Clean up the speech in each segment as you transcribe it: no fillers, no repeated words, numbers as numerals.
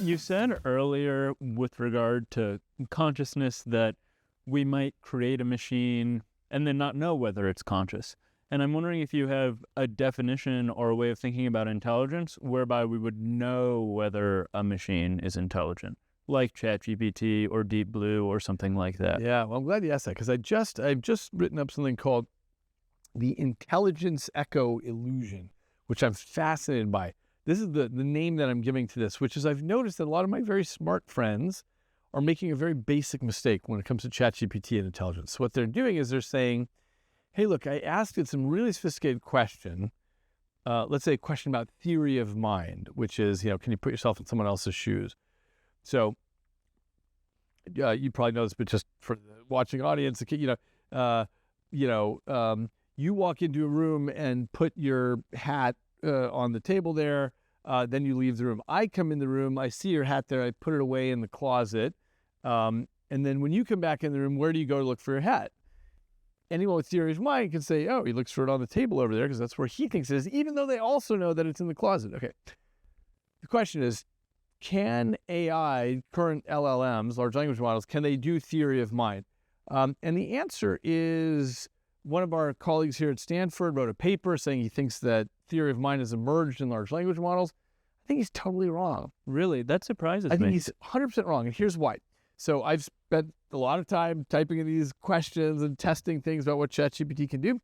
You said earlier with regard to consciousness that we might create a machine and then not know whether it's conscious. And I'm wondering if you have a definition or a way of thinking about intelligence whereby we would know whether a machine is intelligent, like ChatGPT or Deep Blue or something like that. Yeah, well, I'm glad you asked that, because I've just written up something called the intelligence echo illusion, which I'm fascinated by. This is the name that I'm giving to this, which is I've noticed that a lot of my very smart friends are making a very basic mistake when it comes to ChatGPT and intelligence. So what they're doing is they're saying, hey, look, I asked it some really sophisticated question. Let's say a question about theory of mind, which is, can you put yourself in someone else's shoes? So you probably know this, but just for the watching audience, you walk into a room and put your hat on the table there, then you leave the room. I come in the room, I see your hat there, I put it away in the closet, and then when you come back in the room, where do you go to look for your hat? Anyone with theory of mind can say, oh, he looks for it on the table over there because that's where he thinks it is, even though they also know that it's in the closet. Okay. The question is, can AI, current LLMs, large language models, can they do theory of mind? And the answer is, one of our colleagues here at Stanford wrote a paper saying he thinks that theory of mind has emerged in large language models. I think he's totally wrong. Really? That surprises me. I think he's 100% wrong, and here's why. So I've spent a lot of time typing in these questions and testing things about what ChatGPT can do.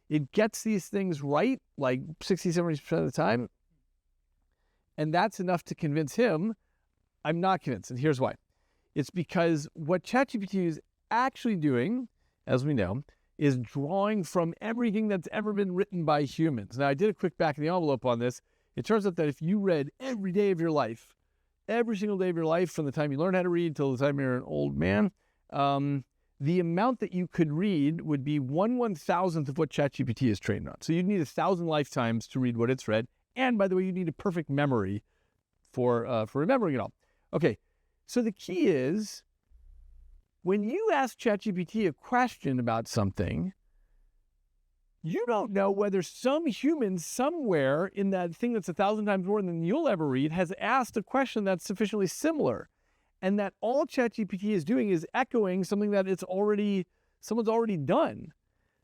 It gets these things right like 60, 70% of the time, and that's enough to convince him. I'm not convinced, and here's why. It's because what ChatGPT is actually doing, as we know, is drawing from everything that's ever been written by humans. Now, I did a quick back of the envelope on this. It turns out that if you read every day of your life, every single day of your life, from the time you learn how to read till the time you're an old man, the amount that you could read would be 1/1000th of what ChatGPT is trained on. So you'd need 1,000 lifetimes to read what it's read. And by the way, you need a perfect memory for remembering it all. Okay, so the key is, when you ask ChatGPT a question about something, you don't know whether some human somewhere in that thing that's 1,000 times more than you'll ever read has asked a question that's sufficiently similar. And that all ChatGPT is doing is echoing something that someone's already done.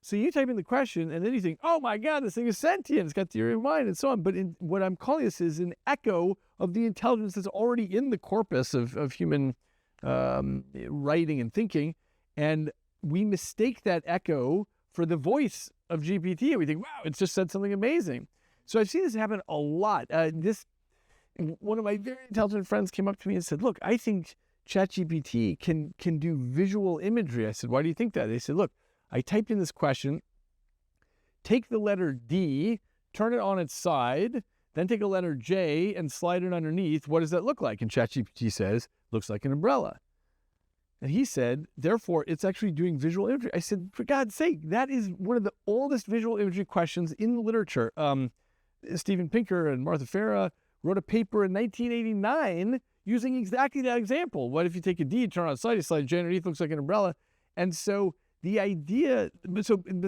So you type in the question and then you think, oh my God, this thing is sentient, it's got theory of mind and so on. But what I'm calling this is an echo of the intelligence that's already in the corpus of human writing and thinking, and we mistake that echo for the voice of GPT, and we think, wow, it's just said something amazing. So I've seen this happen a lot. One of my very intelligent friends came up to me and said, look, I think ChatGPT can do visual imagery. I said, why do you think that? They said, look, I typed in this question, take the letter D, turn it on its side, then take a letter J and slide it underneath. What does that look like? And ChatGPT says, looks like an umbrella. And he said, therefore, it's actually doing visual imagery. I said, for God's sake, that is one of the oldest visual imagery questions in the literature. Steven Pinker and Martha Farah wrote a paper in 1989 using exactly that example. What if you take a D, turn on its side, you slide J underneath, looks like an umbrella. And so the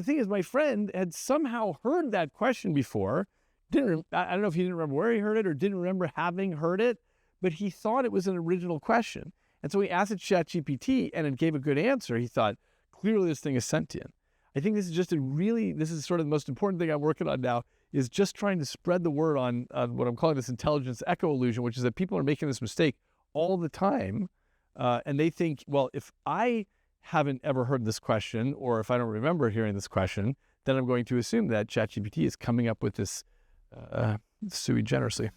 thing is, my friend had somehow heard that question before. I don't know if he didn't remember where he heard it or didn't remember having heard it, but he thought it was an original question. And so he asked it ChatGPT and it gave a good answer. He thought, clearly this thing is sentient. I think this is this is sort of the most important thing I'm working on now, is just trying to spread the word on what I'm calling this intelligence echo illusion, which is that people are making this mistake all the time. And they think, well, if I haven't ever heard this question, or if I don't remember hearing this question, then I'm going to assume that ChatGPT is coming up with this sui generously.